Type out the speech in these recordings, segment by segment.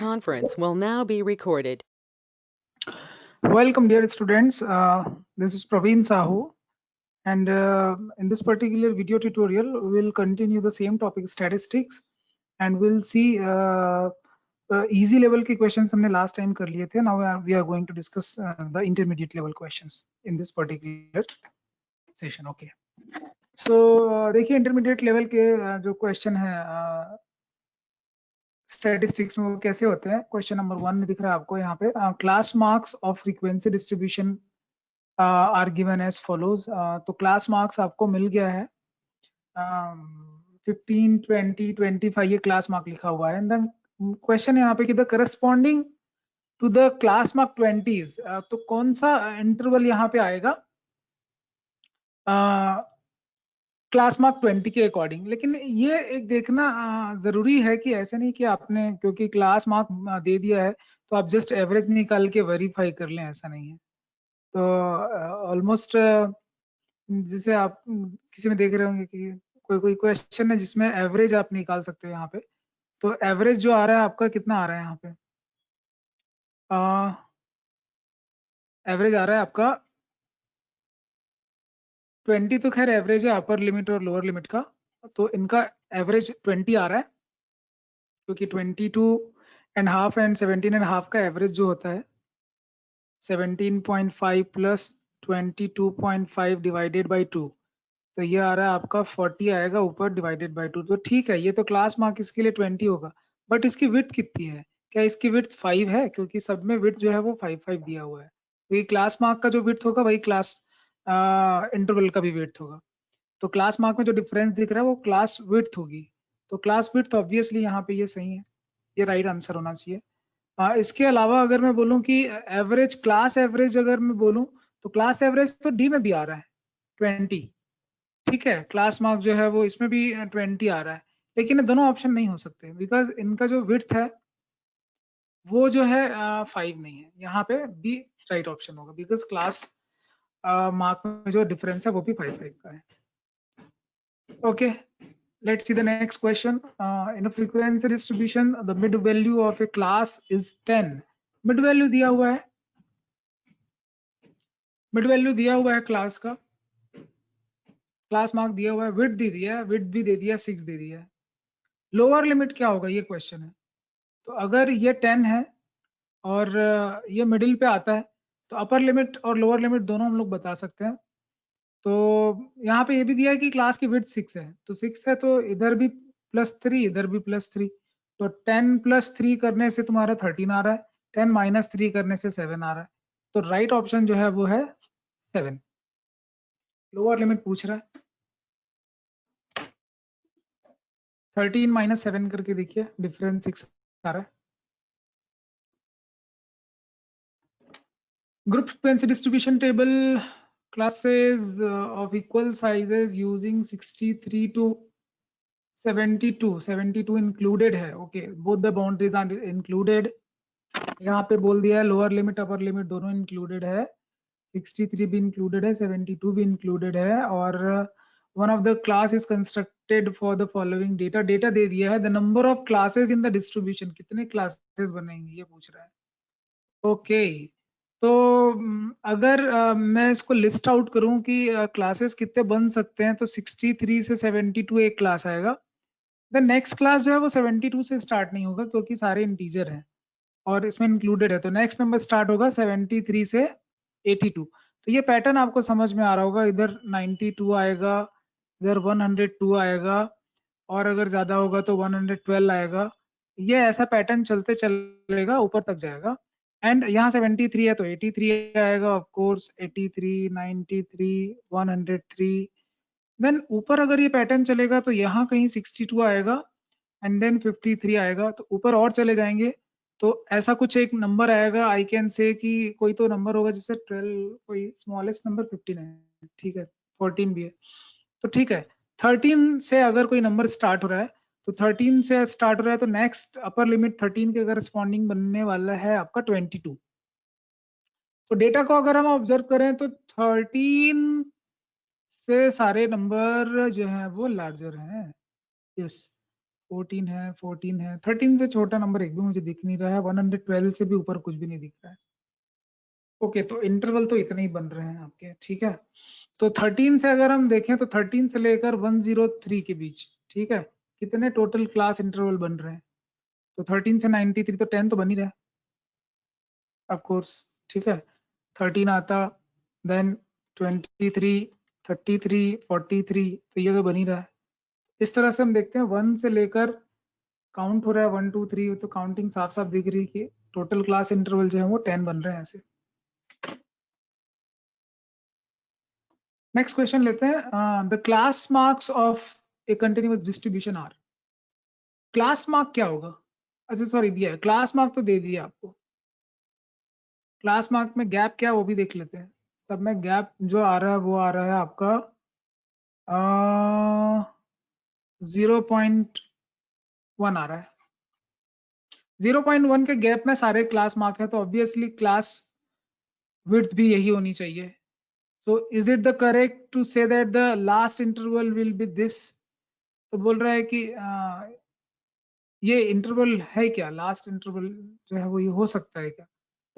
conference will now be recorded. Welcome, dear students. This is Praveen Sahu, and in this particular video tutorial, we will continue the same topic, statistics, and we'll see easy level के questions हमने last time कर लिए थे. Now we are going to discuss the intermediate level questions in this particular session. Okay. So देखिए intermediate level के जो question है statistics में वो कैसे होते हैं. क्वेश्चन नंबर 1 में दिख रहा है आपको यहाँ पे class marks of frequency distribution are given as follows. तो क्लास मार्क्स आपको मिल गया है 15, 20, 25 ये क्लास मार्क लिखा हुआ है. एंड देन क्वेश्चन यहाँ पे कि the corresponding to the class mark 20s, तो कौन सा इंटरवल यहाँ पे आएगा क्लास मार्क 20 के अकॉर्डिंग. लेकिन ये एक देखना जरूरी है कि ऐसे नहीं कि आपने क्योंकि क्लास मार्क दे दिया है तो आप जस्ट एवरेज निकाल के वेरीफाई कर लें, ऐसा नहीं है. तो ऑलमोस्ट जैसे आप किसी में देख रहे होंगे कि कोई क्वेश्चन है जिसमें एवरेज आप निकाल सकते हो यहाँ पे. तो एवरेज जो आ रहा है आपका कितना आ रहा है यहाँ पे, एवरेज आ रहा है आपका 20. तो खैर एवरेज है अपर लिमिट और लोअर लिमिट का, तो इनका एवरेज 20 आ रहा है क्योंकि 22.5 एंड 17.5 का एवरेज जो होता है 17.5 प्लस 22.5 डिवाइडेड बाई 2, तो ये आ रहा है आपका 40 आएगा ऊपर डिवाइडेड बाई 2. तो ठीक है, ये तो क्लास मार्क इसके लिए 20 होगा. बट इसकी विड्थ कितनी है, क्या इसकी विड्थ 5 है? क्योंकि सब में विड्थ जो है वो 5 दिया हुआ है. तो ये क्लास मार्क का जो विड्थ होगा वही क्लास इंटरवल का भी विड्थ होगा. तो क्लास मार्क में जो डिफरेंस दिख रहा है वो क्लास विड्थ होगी. तो क्लास विड्थ ऑब्वियसली यहाँ पे ये सही है, ये राइट आंसर होना चाहिए. इसके अलावा अगर मैं बोलूं कि एवरेज, क्लास एवरेज अगर मैं बोलूं तो क्लास एवरेज तो डी में भी आ रहा है 20. ठीक है, क्लास मार्क जो है वो इसमें भी 20 आ रहा है. लेकिन दोनों ऑप्शन नहीं हो सकते बिकॉज इनका जो विड्थ है वो जो है 5 नहीं है. यहाँ पे बी राइट ऑप्शन होगा बिकॉज क्लास मार्क में जो डिफरेंस है वो भी 5 का है. Okay, let's see the next question. In a frequency distribution, the mid value of a class is 10. Mid value दिया हुआ है, mid value दिया हुआ है क्लास का, क्लास मार्क दिया हुआ है, विड्थ दे दिया है, विड्थ भी दे दिया, 6 दे दिया है. लोअर लिमिट क्या होगा ये क्वेश्चन है. तो अगर ये 10 है और ये मिडिल पे आता है तो अपर लिमिट और लोअर लिमिट दोनों हम लोग बता सकते हैं. तो यहाँ पे ये भी दिया है कि क्लास की विड्थ 6 है, तो 6 है तो इधर भी +3 इधर भी +3, तो 10 + 3 करने से तुम्हारा 13 आ रहा है, 10 - 3 करने से 7 आ रहा है. तो राइट ऑप्शन जो है वो है 7. लोअर लिमिट पूछ रहा है, 13 - 7 करके देखिए, डिफरेंस 6 आ रहा है. Group frequency distribution table, classes of equal sizes using 63 to 72 included है. Okay, both the boundaries are included. यहाँ पे बोल दिया है लोअर लिमिट अपर लिमिट दोनों इंक्लूडेड है, 63 भी इंक्लूडेड है, 72 भी इंक्लूडेड है. और one of the class is constructed for the following data. Data दे दिया है, the number of classes in the distribution, कितने क्लासेस बनेंगे ये पूछ रहा है. ओके, तो अगर मैं इसको लिस्ट आउट करूं कि क्लासेस कितने बन सकते हैं, तो 63 से 72 एक क्लास आएगा. द नेक्स्ट क्लास जो है वो 72 से स्टार्ट नहीं होगा क्योंकि सारे इंटीजर हैं और इसमें इंक्लूडेड है. तो नेक्स्ट नंबर स्टार्ट होगा 73 से 82. तो ये पैटर्न आपको समझ में आ रहा होगा, इधर 92 आएगा, इधर 102 आएगा, और अगर ज्यादा होगा तो 112 आएगा. ये ऐसा पैटर्न चलते चलेगा, ऊपर तक जाएगा. एंड यहाँ 73 है तो 83 आएगा ऑफ कोर्स, 83, 93, 103. देन ऊपर अगर ये पैटर्न चलेगा तो यहाँ कहीं 62 आएगा एंड देन 53 आएगा. तो ऊपर और चले जाएंगे तो ऐसा कुछ एक नंबर आएगा. आई कैन से कि कोई तो नंबर होगा जैसे 12, कोई स्मॉलेस्ट नंबर 15 है, ठीक है, 14 भी है, तो ठीक है. 13 से अगर कोई नंबर स्टार्ट हो रहा है तो 13 से स्टार्ट हो रहा है तो नेक्स्ट अपर लिमिट 13 के करस्पॉन्डिंग बनने वाला है आपका 22. तो डेटा को अगर हम ऑब्जर्व करें तो 13 से सारे नंबर जो हैं वो लार्जर हैं. यस, 14 है, 14 है, 13 से छोटा नंबर एक भी मुझे दिख नहीं रहा है, 112 से भी ऊपर कुछ भी नहीं दिख रहा है। ओके, तो इंटरवल तो इतने ही बन रहे हैं आपके, ठीक है। तो 13 से अगर हम देखें तो 13 से लेकर 103 के बीच, ठीक है, कितने टोटल क्लास इंटरवल बन रहे हैं? तो 13 से 93 तो 10 तो बन ही रहा है ऑफ कोर्स, ठीक है। 13 आता, देन 23, 33, 43, तो ये तो बन ही रहा है। इस तरह से हम देखते हैं 1 से लेकर काउंट हो रहा है 1 2 3, तो काउंटिंग साफ साफ दिख रही है कि टोटल क्लास इंटरवल जो है वो 10 बन रहे हैं ऐसे। नेक्स्ट क्वेश्चन लेते हैं, the class marks of a continuous distribution are. Class mark क्या होगा? अच्छा सॉरी, दिया है क्लास मार्क तो दे दिया आपको। क्लास मार्क में गैप क्या है वो भी देख लेते हैं। सब में गैप जो आ रहा है वो आ रहा है आपका 0.1 आ रहा है। 0.1 के गैप में सारे क्लास मार्क है, तो ऑब्वियसली क्लास विड्थ भी यही होनी चाहिए। So is it the correct to say that the last interval will be this? तो बोल रहा है कि ये इंटरवल है क्या, लास्ट इंटरवल जो है वो ये हो सकता है क्या?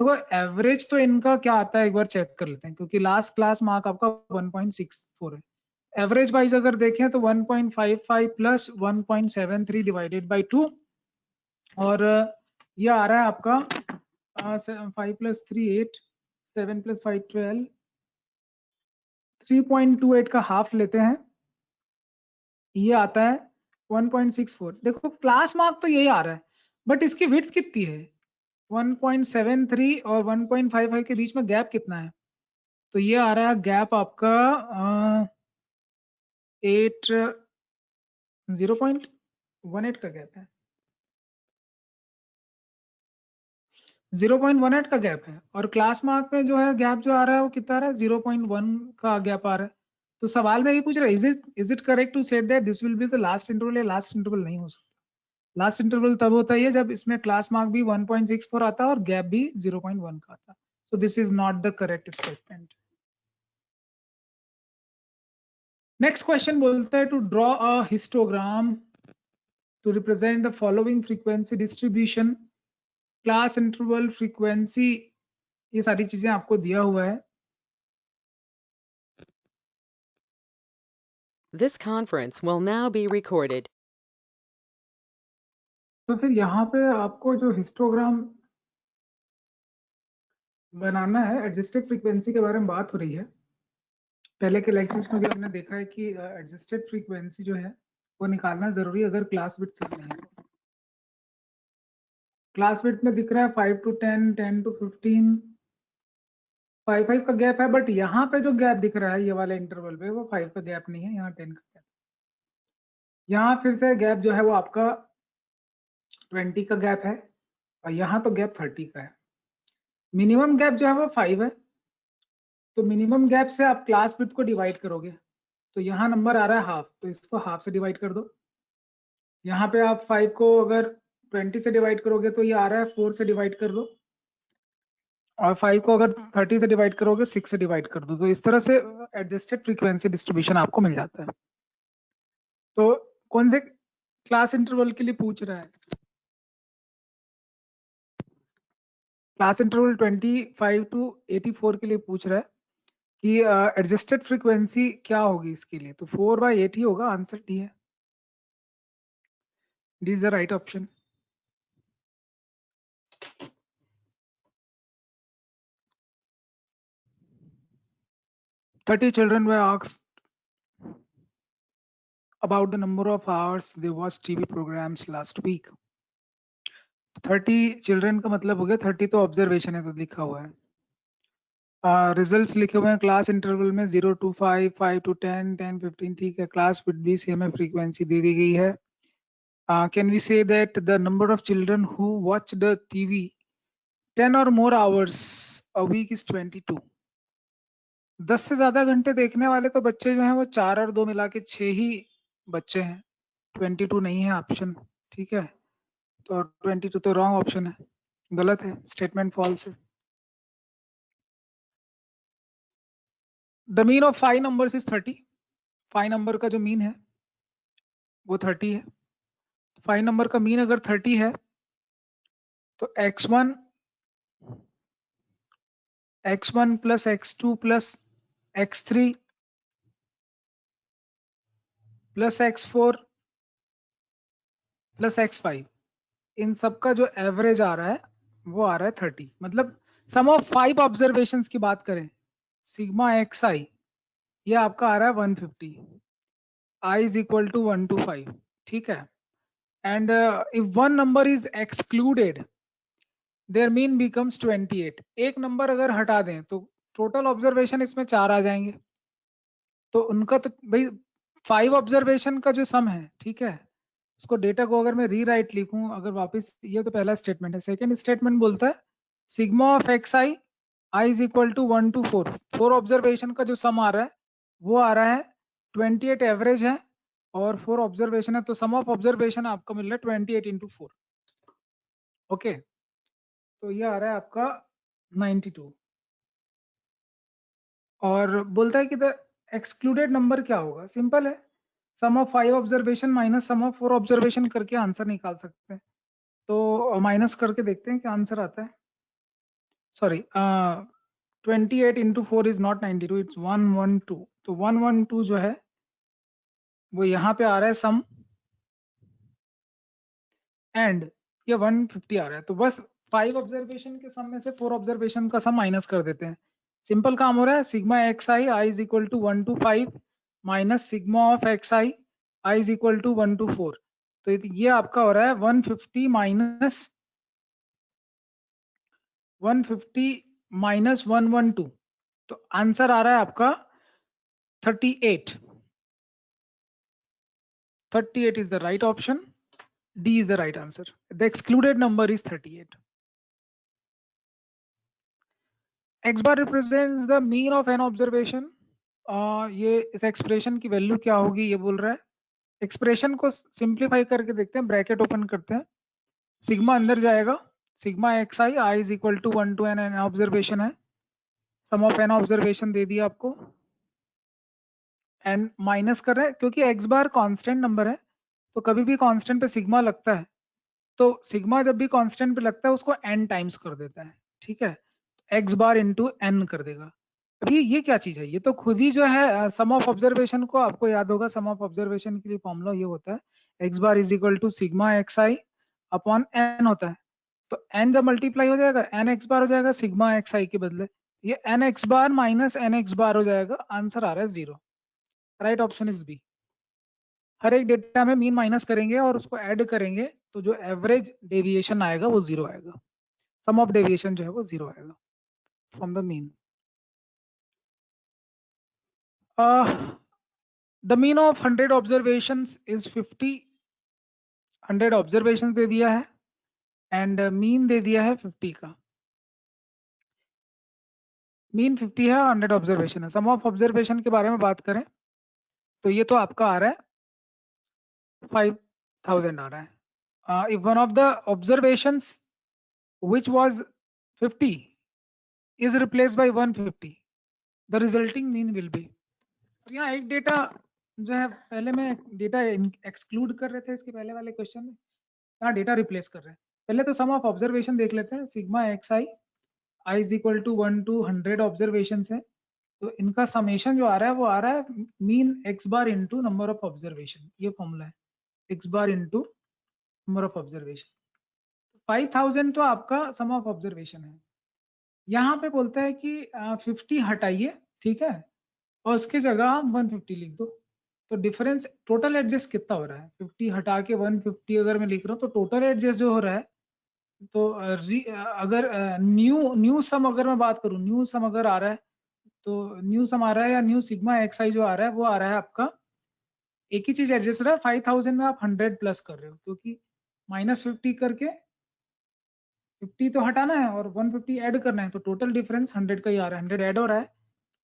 तो एवरेज तो इनका क्या आता है एक बार चेक कर लेते हैं, क्योंकि लास्ट क्लास मार्क आपका 1.64 है। एवरेज वाइज अगर देखें तो 1.55 प्लस 1.73 डिवाइडेड बाई 2, और ये आ रहा है आपका 5 प्लस 3 8, 7 प्लस 5 12, 3.28 का हाफ लेते हैं, ये आता है 1.64। देखो क्लास मार्क तो यही आ रहा है, बट इसकी विड्थ कितनी है? 1.73 और 1.55 के बीच में गैप कितना है? तो ये आ रहा है गैप आपका 0.18 का गैप है, 0.18 का गैप है। और क्लास मार्क में जो है गैप जो आ रहा है वो कितना आ रहा है? 0.1 का गैप आ रहा है। तो सवाल में ये पूछ रहा है, is it correct to set that this will be the last interval? या लास्ट इंटरवल नहीं हो सकता। लास्ट इंटरवल तब होता है जब इसमें क्लास मार्क भी 1.64 आता है और गैप भी 0.1 का आता है। So this is not the correct statement. Next question बोलता है to draw a histogram to represent the following frequency distribution, class interval, frequency, ये सारी चीजें आपको दिया हुआ है। This conference will now be recorded. तो फिर यहाँ पे आपको जो हिस्टोग्राम बनाना है, एडजस्टेड फ्रीक्वेंसी के बारे में बात हो रही है। पहले के लेक्चर्स में भी हमने देखा है कि एडजस्टेड फ्रीक्वेंसी जो है वो निकालना जरूरी है अगर क्लास विड्थ सही नहीं है। क्लास विड्थ में दिख रहा है 5 to 10, 10 to 15, 5 का गैप है, बट यहाँ पे जो गैप दिख रहा है ये वाले इंटरवल पे वो 5 का गैप नहीं है, यहाँ 10 का गैप। यहाँ फिर से गैप जो है वो आपका 20 का गैप है, और यहाँ तो गैप 30 का है। मिनिमम गैप जो है वो 5 है, तो मिनिमम गैप से आप क्लास विड्थ को डिवाइड करोगे, तो यहाँ नंबर आ रहा है हाफ, तो इसको हाफ से डिवाइड कर दो। यहाँ पे आप 5 को अगर 20 से डिवाइड करोगे तो ये आ रहा है 4 से डिवाइड कर दो, और 5 को अगर 30 से डिवाइड करोगे 6 से डिवाइड कर दो। तो इस तरह से एडजस्टेड फ्रीक्वेंसी डिस्ट्रीब्यूशन आपको मिल जाता है। तो कौन से क्लास इंटरवल के लिए पूछ रहा है? क्लास इंटरवल 25 to 84 के लिए पूछ रहा है कि एडजस्टेड फ्रीक्वेंसी क्या होगी इसके लिए। तो 4/8 ही होगा, आंसर डी है, D is the right option. Thirty children were asked about the number of hours they watched TV programs last week. 30 children का मतलब हो गया 30 तो ऑब्जर्वेशन है तो लिखा हुआ है। रिजल्ट्स लिखे हुए हैं क्लास इंटरवल में 0 to 5, 5 to 10, 10 15, ठीक है। क्लास विड भी सेम है, फ्रीक्वेंसी दे दी गई है। Can we say that the number of children who watch the TV 10 or more hours a week is 22? 10 से ज्यादा घंटे देखने वाले तो बच्चे जो हैं वो 4 और 2 मिला के 6 ही बच्चे हैं, 22 नहीं है ऑप्शन, ठीक है। तो 22 तो रॉन्ग ऑप्शन है, गलत है, स्टेटमेंट फॉल्स है। The mean of 5 numbers is 30। 5 number का जो मीन है वो 30 है। 5 नंबर का मीन अगर 30 है तो x1 plus x2 plus x3 plus x4 plus x5, इन सब का जो एवरेज आ रहा है वो आ रहा है 30। मतलब सम ऑफ 5 ऑब्जर्वेशंस की बात करें, सिग्मा एक्स आई ये आपका आ रहा है 150, आई इज इक्वल टू 1 to 5, ठीक है। And if one number is excluded there mean becomes 28। एक नंबर अगर हटा दें तो टोटल ऑब्जर्वेशन इसमें 4 आ जाएंगे। तो उनका तो भाई 5 ऑब्जर्वेशन का जो सम है, ठीक है, उसको डेटा को अगर मैं रीराइट लिखूं, अगर वापस, ये तो पहला स्टेटमेंट है। सेकंड स्टेटमेंट बोलता है sigma of x i i is equal to 1 to 4। 4 observation का जो सम आ रहा है वो आ रहा है 28 एवरेज है और 4 ऑब्जर्वेशन है, तो सम ऑफ ऑब्जर्वेशन आपको मिल रहा है 28 into 4। ओके, तो ये आ रहा है आपका 92। और बोलता है कि द एक्सक्लूडेड नंबर क्या होगा। सिंपल है, sum of 5 observation minus sum of 4 observation करके आंसर निकाल सकते हैं। तो माइनस करके देखते हैं क्या आंसर आता है। Sorry, 28 into 4 is not 92, it's 112। तो 112 जो है वो यहाँ पे आ रहा है सम, एंड ये 150 आ रहा है। तो बस 5 ऑब्जर्वेशन के सम में से 4 ऑब्जर्वेशन का सम माइनस कर देते हैं। सिंपल काम हो रहा है, sigma x i i is equal to 1 to 5 minus sigma of x i i is equal to 1 to 4। तो ये आपका हो रहा है 150 माइनस 112। तो आंसर आ रहा है आपका 38। 38 is the right option. D is the right answer. The excluded number is 38. X bar represents the mean of an observation. ये इस एक्सप्रेशन की वैल्यू क्या होगी ये बोल रहा है। एक्सप्रेशन को सिंप्लीफाई करके देखते हैं, ब्रैकेट ओपन करते हैं, सिग्मा अंदर जाएगा, sigma x i i is equal to 1 to n observation है, सम ऑफ एन ऑब्जर्वेशन दे दिया आपको, एंड माइनस कर रहे हैं क्योंकि एक्स बार कांस्टेंट नंबर है तो कभी भी कांस्टेंट पे सिग्मा लगता है, तो सिग्मा जब भी कांस्टेंट पे लगता है उसको n टाइम्स कर देता है, ठीक है, एक्स बार इंटू एन कर देगा। अभी ये क्या चीज है, ये तो खुद ही जो है सम ऑफ ऑब्जर्वेशन को आपको याद होगा, सम ऑफ ऑब्जर्वेशन के लिए फॉर्मूला ये होता है x bar is equal to sigma x i upon n होता है। तो एन जब मल्टीप्लाई हो जाएगा एन एक्स बार हो जाएगा सिग्मा एक्स आई के बदले, ये N X bar minus N X bar हो जाएगा, आंसर आ रहा है 0। Right option is B. हर एक डेटा में मीन माइनस करेंगे और उसको ऐड करेंगे तो जो एवरेज डेविएशन आएगा वो 0 आएगा, सम ऑफ डेविएशन जो है वो 0 आएगा from the mean. The mean of 100 observations is 50। 100 observation दे दिया है एंड मीन दे दिया है 50 का। मीन 50 है, 100 ऑब्जर्वेशन है। सम ऑफ ऑब्जर्वेशन के बारे में बात करें तो ये तो आपका आ रहा है 5000 आ रहा है। If one of the observations which was 50 is replaced by 150, the resulting mean will be। तो यहाँ एक डेटा जो है, पहले में डेटा एक्सक्लूड कर रहे थे इसके पहले वाले क्वेश्चन में, यहाँ डेटा रिप्लेस कर रहे हैं। पहले तो सम ऑफ ऑब्जर्वेशन देख लेते हैं, sigma x i i is equal to 1 to 100 observation है, तो इनका समेशन जो आ रहा है वो आ रहा है mean x bar into number of observation, ये फॉर्मूला है x bar into number of observation. 5000 तो आपका सम ऑफ ऑब्जर्वेशन है। यहाँ पे बोलता है कि 50 हटाइए, ठीक है, और उसके जगह आप 150 लिख दो। तो डिफरेंस टोटल एडजस्ट कितना हो रहा है, 50 हटा के 150 अगर मैं लिख रहा हूँ तो टोटल एडजस्ट जो हो रहा है, तो अगर न्यू सम अगर मैं बात करूँ, न्यू सम अगर आ रहा है तो न्यू सम आ रहा है या न्यू सिग्मा एक्स आई जो आ रहा है वो आ रहा है आपका, एक ही चीज एडजस्ट हो रहा है। 5000 में आप 100 प्लस कर रहे हो क्योंकि -50 करके 50 तो हटाना है और 150 ऐड करना है, तो टोटल डिफरेंस 100 का ही आ रहा है, 100 ऐड हो रहा है।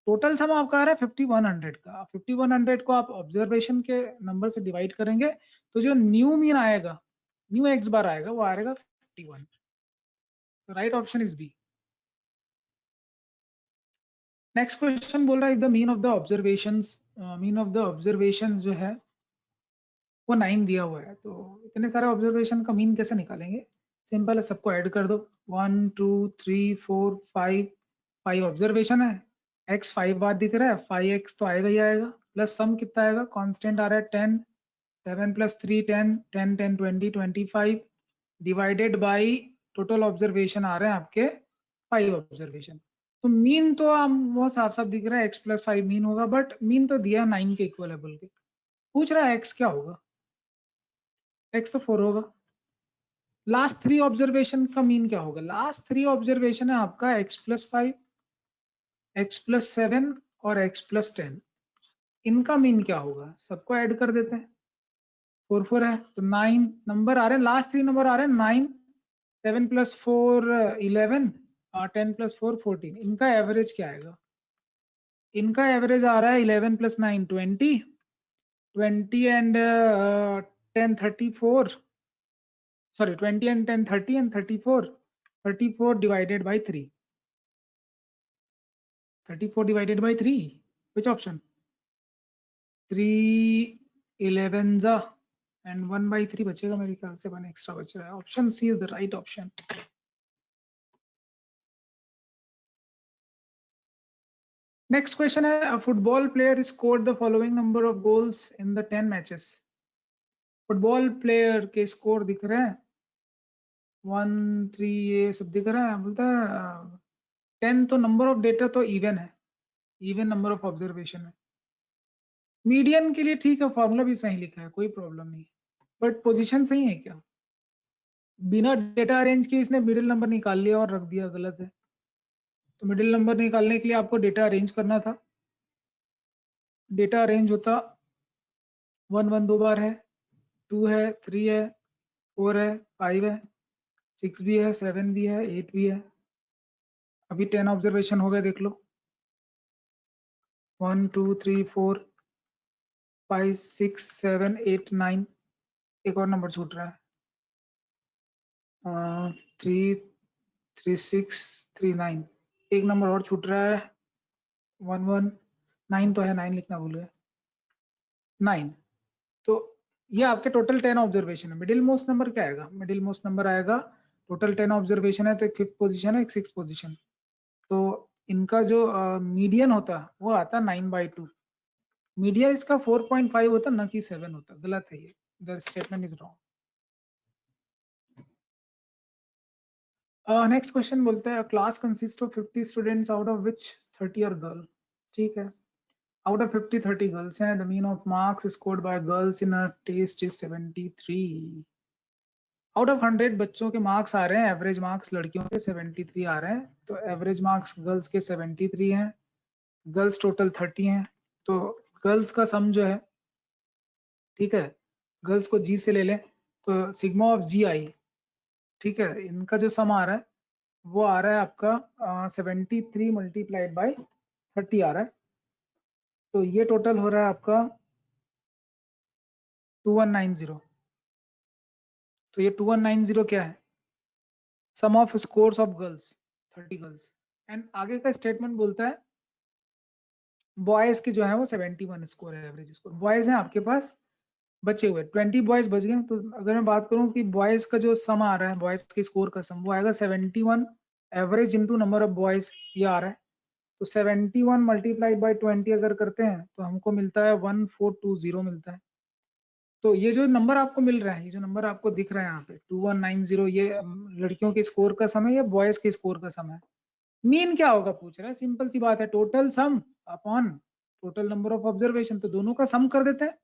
टोटल सम आपका आ रहा है 5100 का। 5100 को आप ऑब्जर्वेशन के नंबर से डिवाइड करेंगे तो जो न्यू मीन आएगा, न्यू एक्स बार आएगा, वो आएगा 51। तो right option is B. Next question बोल रहा है if the mean of the observations, mean of the observation जो है वो 9 दिया हुआ है, तो इतने सारे ऑब्जर्वेशन का मीन कैसे निकालेंगे? सिंपल है, सबको ऐड कर दो। 1 2 3 4 5 ऑब्जर्वेशन है, x 5 बार दिख रहा है, 5x तो आएगा ही आएगा, प्लस सम कितना आएगा, कांस्टेंट आ रहा है 10, 7 plus 3 10, 10 10 20 25 divided by total observation आ रहे हैं आपके 5 ऑब्जर्वेशन। तो मीन तो वो साफ साफ दिख रहा है, x प्लस 5 मीन होगा, बट मीन तो दिया 9 के इक्वल है बोल के। पूछ रहा है x क्या होगा, x तो 4 होगा। लास्ट 3 ऑब्जर्वेशन का मीन क्या होगा? लास्ट 3 ऑब्जर्वेशन है आपका x प्लस 5, x प्लस 7 और x प्लस 10। इनका मीन क्या होगा? सबको ऐड कर देते हैं, 4 4 है तो 9 नंबर आ रहे हैं, लास्ट 3 नंबर आ रहे हैं 9, 7 प्लस 4 11 और 10 प्लस 4 14। इनका एवरेज क्या आएगा? इनका एवरेज आ रहा है 11 plus 9 20, 20 and 10 34, sorry 20 and 10 30 and 34, 34 divided by 3, 34 divided by 3, which option? 3 11 जा and 1 by 3 बचेगा मेरे ख्याल से, 1 एक्स्ट्रा बच रहा है। Option C is the right option. Next question है, a football player scored the following number of goals in the 10 matches। Football player के स्कोर दिख रहे हैं 1 3 ये सब दिख रहा है, बोलता है 10 तो नंबर ऑफ डेटा तो इवन है, इवन नंबर ऑफ ऑब्जर्वेशन है। मीडियन के लिए ठीक है, फॉर्मूला भी सही लिखा है, कोई प्रॉब्लम नहीं, बट पोजीशन सही है क्या? बिना डेटा अरेंज किए इसने मिडिल नंबर निकाल लिया और रख दिया, गलत है। तो मिडिल नंबर निकालने के लिए आपको डेटा अरेंज करना था। डेटा अरेंज होता 1 1 2 बार है, 2 है, 3 है, 4 है, 5 है, 6 भी है, 7 भी है, 8 भी है। अभी 10 ऑब्जर्वेशन हो गए, देख लो 1 2 3 4 5 6 7 8 9। एक और नंबर छूट रहा है 3 3 6 3 9। एक नंबर और छूट रहा है 1 1 9 तो है, 9 लिखना भूल गए, 9। तो ये आपके टोटल 10 ऑब्जर्वेशन है। मिडिल मोस्ट नंबर क्या आएगा? मिडिल मोस्ट नंबर आएगा, टोटल 10 ऑब्जर्वेशन है तो एक 5th पोजीशन है, एक 6th पोजीशन, तो इनका जो मीडियन होता वो आता 9/2। मीडियन इसका 4.5 होता, ना कि 7 होता। गलत है ये, the statement is wrong. Next question बोलते हैं, class consist of 50 students out of which 30 are girl. ठीक है, out of 50 30 girls हैं, the mean of marks scored by girls in a test is 73। Out of 100 बच्चों के marks आ रहे हैं, average marks लड़कियों के 73 आ रहे हैं, तो एवरेज मार्क्स गर्ल्स के 73 हैं, गर्ल्स टोटल 30 हैं, तो गर्ल्स का सम जो है, ठीक है, गर्ल्स को जी से ले लें तो सिग्मा ऑफ जी आई, ठीक है, इनका जो सम आ रहा है वो आ रहा है आपका 73 मल्टीप्लाइड बाई 30 आ रहा है, तो ये टोटल हो रहा है आपका 2190। तो ये 2190 क्या है? Sum of scores of girls 30 girls. And आगे का स्टेटमेंट बोलता है बॉयज के जो है वो 71 स्कोर है, एवरेज स्कोर। बॉयज हैं आपके पास बचे हुए 20 बॉयज बच गए, तो अगर मैं बात करूं कि बॉयज का जो सम आ रहा है, बॉयज के स्कोर का सम वो आएगा 71 average into number of boys, ये आ रहा है। तो 71 मल्टीप्लाइड बाई 20 अगर करते हैं तो हमको मिलता है 1420 मिलता है। तो ये जो नंबर आपको मिल रहा है, ये जो नंबर आपको दिख रहा है यहाँ पे 2190, ये लड़कियों के स्कोर का सम है या बॉयज के स्कोर का सम है? मीन क्या होगा पूछ रहा है, सिंपल सी बात है, total sum upon total number of observation, तो दोनों का सम कर देते हैं,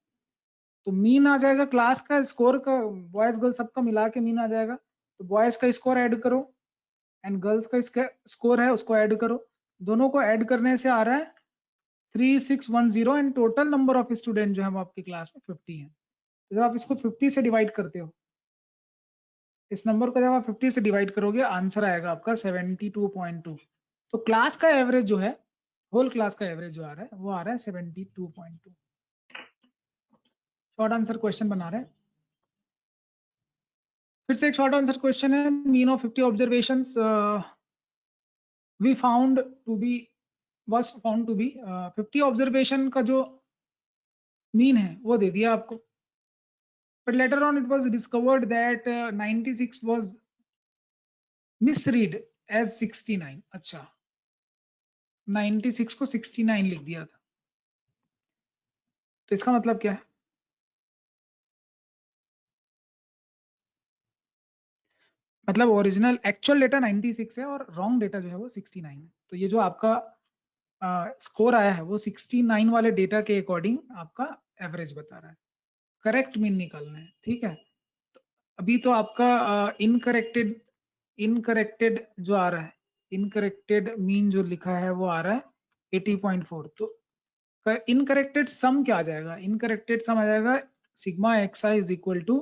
तो मीन आ जाएगा क्लास का स्कोर का, बॉयज गर्ल्स सबका मिला के मीन आ जाएगा। तो बॉयज का स्कोर ऐड करो एंड गर्ल्स का स्कोर है उसको ऐड करो, दोनों को ऐड करने से आ रहा है 3610 and total number of student जो है वो आपकी क्लास में 50 है। तो जब आप इसको 50 से डिवाइड करते हो, इस नंबर को जब आप 50 से डिवाइड करोगे, आंसर आएगा आपका 72.2। तो क्लास का एवरेज जो है, होल क्लास का एवरेज जो आ रहा है वो आ रहा है 72.2। शॉर्ट आंसर क्वेश्चन बना रहे हैं। फिर से एक शॉर्ट आंसर क्वेश्चन है, mean of 50 observations we found to be was found to be 50 observation का जो मीन है वो दे दिया आपको, but later on it was discovered that 96 was misread as 69. अच्छा, 96 को 69 लिख दिया था, तो इसका मतलब क्या है? मतलब ओरिजिनल एक्चुअल डेटा 96 है और रॉन्ग डेटा जो है वो 69 है। तो ये जो आपका स्कोर आया है वो 69 वाले डेटा के अकॉर्डिंग आपका एवरेज बता रहा है। करेक्ट मीन निकालना है, ठीक है। तो अभी तो आपका इनकरेक्टेड जो आ रहा है, इनकरेक्टेड मीन जो लिखा है वो आ रहा है 80.4। तो इनकरेक्टेड सम क्या आ जाएगा? इनकरेक्टेड सम आ जाएगा sigma x i is equal to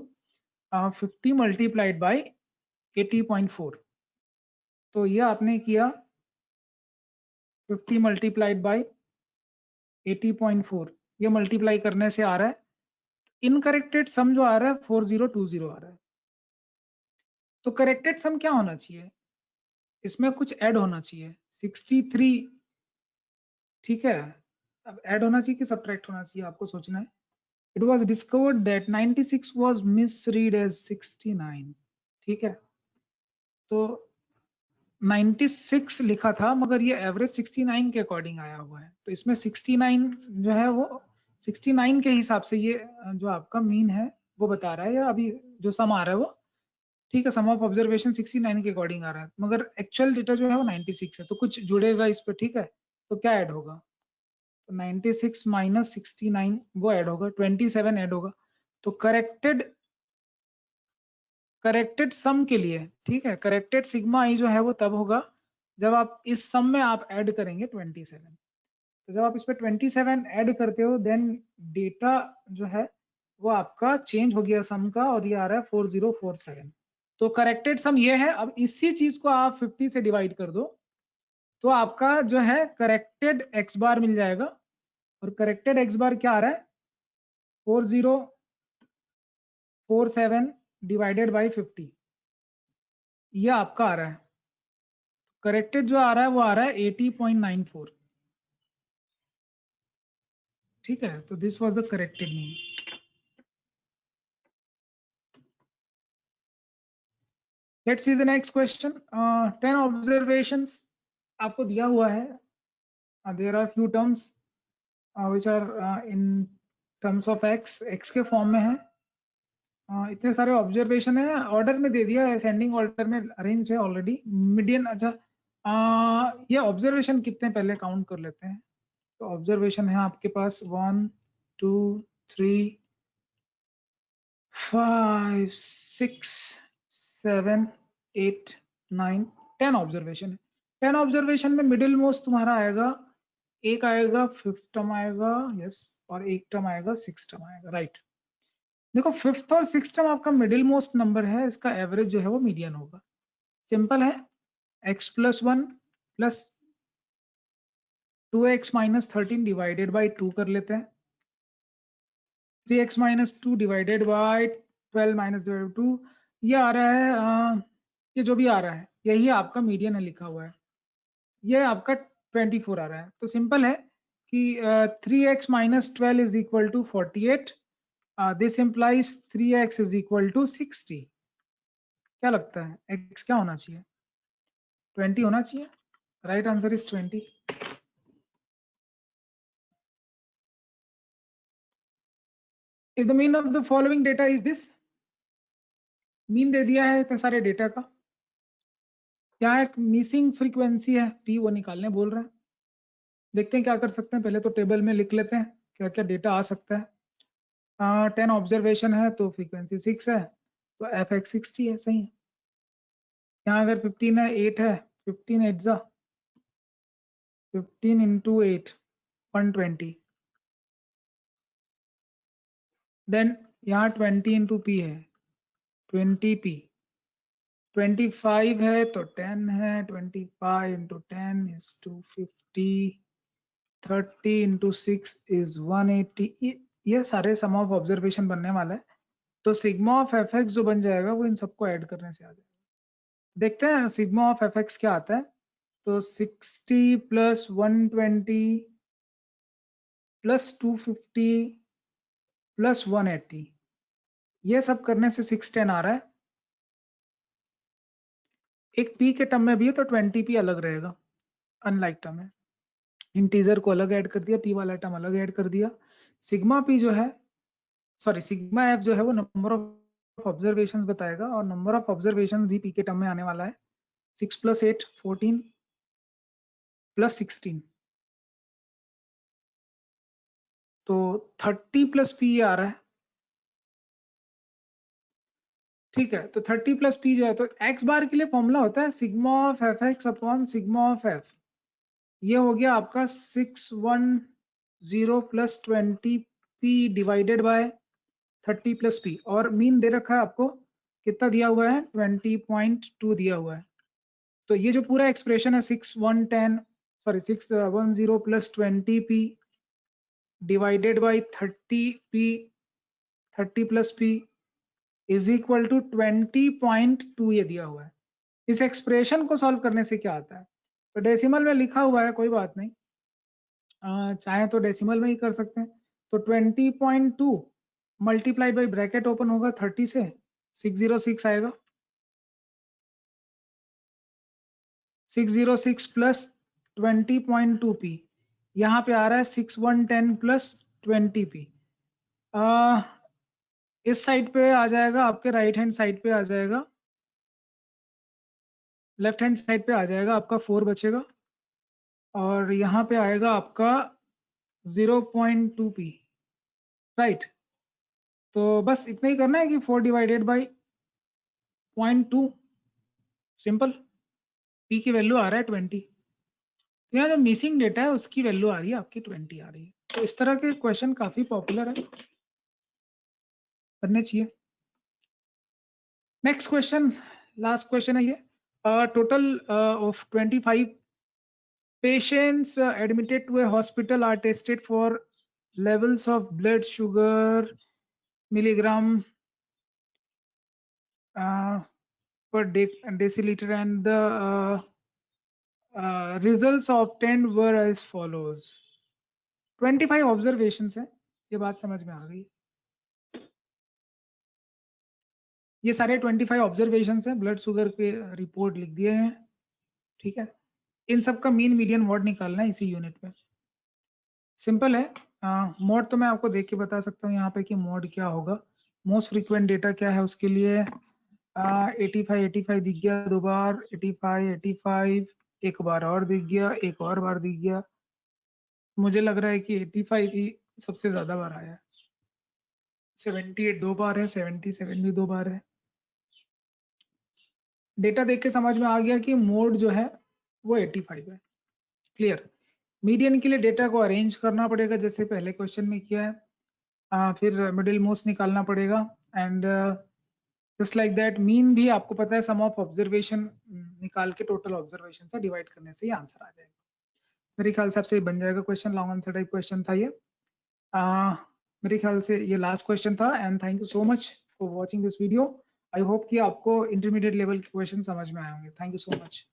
50 multiplied by 80.4। तो ये आपने किया 50 मल्टीप्लाइड बाई 80.4, ये मल्टीप्लाई करने से आ रहा है इनकरेक्टेड सम जो आ रहा है 4020 आ रहा है। तो करेक्टेड सम क्या होना चाहिए? इसमें कुछ ऐड होना चाहिए 63, ठीक है। अब ऐड होना चाहिए कि सब्ट्रैक्ट होना चाहिए, आपको सोचना है। It was discovered that 96 was misread as 69, ठीक है। तो 96 लिखा था मगर ये एवरेज 69 के अकॉर्डिंग आया हुआ है, तो इसमें 69 जो है वो 69 के हिसाब से ये जो आपका मीन है वो बता रहा है, या अभी जो सम आ रहा है वो, ठीक है, सम ऑफ ऑब्जर्वेशन 69 के अकॉर्डिंग आ रहा है, मगर एक्चुअल डेटा जो है वो 96 है। तो कुछ जुड़ेगा इस पे, ठीक है। तो क्या ऐड होगा? तो 96 माइनस 69 वो ऐड होगा, 27 ऐड होगा। तो करेक्टेड सम के लिए, ठीक है, करेक्टेड सिग्मा आई जो है वो तब होगा जब आप इस सम में आप ऐड करेंगे 27। तो जब आप इस पे 27 ऐड करते हो देन डेटा जो है वो आपका चेंज हो गया सम का, और ये आ रहा है 4047। तो करेक्टेड सम ये है। अब इसी चीज को आप 50 से डिवाइड कर दो तो आपका जो है करेक्टेड एक्स बार मिल जाएगा, और करेक्टेड एक्स बार क्या आ रहा है 4047 डिवाइडेड बाई 50, ये आपका आ रहा है। करेक्टेड जो आ रहा है वो आ रहा है 80.94, ठीक है। तो this was the corrected mean. Let's see the next question. 10 observations आपको दिया हुआ है। There are few terms which are in terms of x के फॉर्म में है। इतने सारे ऑब्जर्वेशन है, ऑर्डर में दे दिया है, असेंडिंग ऑर्डर में अरेंज है ऑलरेडी। मीडियन, अच्छा, ये ऑब्जर्वेशन कितने पहले काउंट कर लेते हैं। तो ऑब्जर्वेशन है आपके पास 1 2 3 5 6 7 8 9 10 ऑब्जर्वेशन है। 10 ऑब्जर्वेशन में मिडिल मोस्ट तुम्हारा आएगा, एक आएगा फिफ्थ टर्म आएगा, यस, और एक टर्म आएगा सिक्स टर्म आएगा, राइट। देखो फिफ्थ और सिक्स टर्म आपका मिडिल मोस्ट नंबर है, इसका एवरेज जो है वो मीडियन होगा। सिंपल है, x plus 1 plus 2x minus 13 divided by 2 कर लेते हैं। 3x minus 2 divided by 12 minus divided 2, ये आ रहा है ये जो भी आ रहा है यही आपका मीडियन है लिखा हुआ है, ये आपका 24 आ रहा है। तो सिंपल है कि 3x minus 12 is equal to 48, this implies 3x is equal to 60। क्या लगता है x क्या होना चाहिए? 20 होना चाहिए। Right answer is 20। If the mean of the following data is this, mean they दिया है इतने सारे डेटा का, क्या एक मिसिंग फ्रीक्वेंसी है p, वो निकालने बोल रहे हैं। देखते हैं क्या कर सकते हैं, पहले तो टेबल में लिख लेते हैं क्या क्या डेटा आ सकता है। 10 ऑब्जर्वेशन है तो फ्रीक्वेंसी 6 है, तो एफ एक्स 60 है, सही है। यहाँ अगर 15 है, 8 है, 15 8 जा 15 इंटू 8 120, देन यहाँ 20 इंटू पी है 20p, 25 है तो 10 है, 25 इंटू 10 इज 250, 30 इंटू 6 इज 180। ये सारे सम ऑफ ऑब्जर्वेशन बनने वाला है। तो सिग्मा ऑफ एफ एक्स जो बन जाएगा वो इन सबको ऐड करने से आ जाएगा। देखते हैं सिग्मा ऑफ एफ एक्स क्या आता है। तो 60 प्लस 120 प्लस 250 प्लस 180, ये सब करने से 610 आ रहा है। एक p के टर्म में भी है तो 20p अलग रहेगा, अनलाइक टर्म है। इंटीजर को अलग ऐड कर दिया, p वाला टर्म अलग ऐड कर दिया। सिग्मा p जो है, सॉरी सिग्मा f जो है वो नंबर ऑफ ऑब्जर्वेशन बताएगा, और नंबर ऑफ ऑब्जर्वेशन भी p के टर्म में आने वाला है। 6 + 8 14 + 16, तो 30 + p आ रहा है। ठीक है, तो 30 + p जो है, तो x बार के लिए फॉर्मूला होता है sigma of fx upon sigma of f। ये हो गया आपका 610 + 20p डिवाइडेड बाय 30 + p, और मीन दे रखा है आपको, कितना दिया हुआ है, 20.2 दिया हुआ है। तो ये जो पूरा एक्सप्रेशन है 610 + 20p divided by 30p 30 + p is equal to 20.2 ये दिया हुआ है। इस एक्सप्रेशन को सॉल्व करने से क्या आता है, तो डेसिमल में लिखा हुआ है, कोई बात नहीं, चाहे तो डेसिमल में ही कर सकते हैं। तो 20.2 मल्टीप्लाइड बाई ब्रैकेट ओपन होगा 30 से, 606 आएगा। 606 + 20.2p, यहाँ पे आ रहा है 6110 + 20p। इस साइड पे आ जाएगा, आपके राइट हैंड साइड पे आ जाएगा, लेफ्ट हैंड साइड पे आ जाएगा आपका 4 बचेगा, और यहाँ पे आएगा आपका 0.2p, राइट। तो बस इतना ही करना है कि 4 डिवाइडेड बाई 0.2, सिंपल। p की वैल्यू आ रहा है 20, तो यहाँ जो मिसिंग डेटा है उसकी वैल्यू आ रही है आपकी 20 आ रही है। तो इस तरह के क्वेश्चन काफी पॉपुलर है, करने चाहिए। नेक्स्ट क्वेश्चन, लास्ट क्वेश्चन है ये। Total of 25 patients admitted to a hospital are tested for levels of blood sugar milligram per deciliter, and the results obtained were as follows. 25 observations है, ये बात समझ में आ गई। ये सारे 25 ऑब्जर्वेशंस हैं, ब्लड शुगर के रिपोर्ट लिख दिए हैं, ठीक है। इन सब का मीन मीडियन मॉड निकालना है इसी यूनिट में। सिंपल है, मोड तो मैं आपको देख के बता सकता हूँ यहाँ पे कि मोड क्या होगा। मोस्ट फ्रीक्वेंट डेटा क्या है उसके लिए, 85 दिख गया 2 बार, 85 एक बार और दिख गया, एक और बार दिख गया। मुझे लग रहा है कि 85 ही सबसे ज्यादा बार आया है। 78 2 बार है, 77 भी 2 बार है। डेटा देख के समझ में आ गया कि मोड जो है वो 85 है। क्लियर। मीडियन के लिए डेटा को अरेंज करना पड़ेगा, जैसे पहले क्वेश्चन में किया है। फिर मिडिल मोस्ट निकालना पड़ेगा, and just like that mean भी आपको पता है, सम ऑफ ऑब्जर्वेशन निकाल के टोटल ऑब्जर्वेशन से डिवाइड करने से ही आंसर आ जाएगा। मेरे ख्याल से आपसे बन जाएगा question, long answer type question था ये। मेरे ख्याल से ये लास्ट क्वेश्चन था, and thank you so much for watching this video. I hope कि आपको इंटरमीडिएट लेवल के क्वेश्चन समझ में आए होंगे। Thank you so much.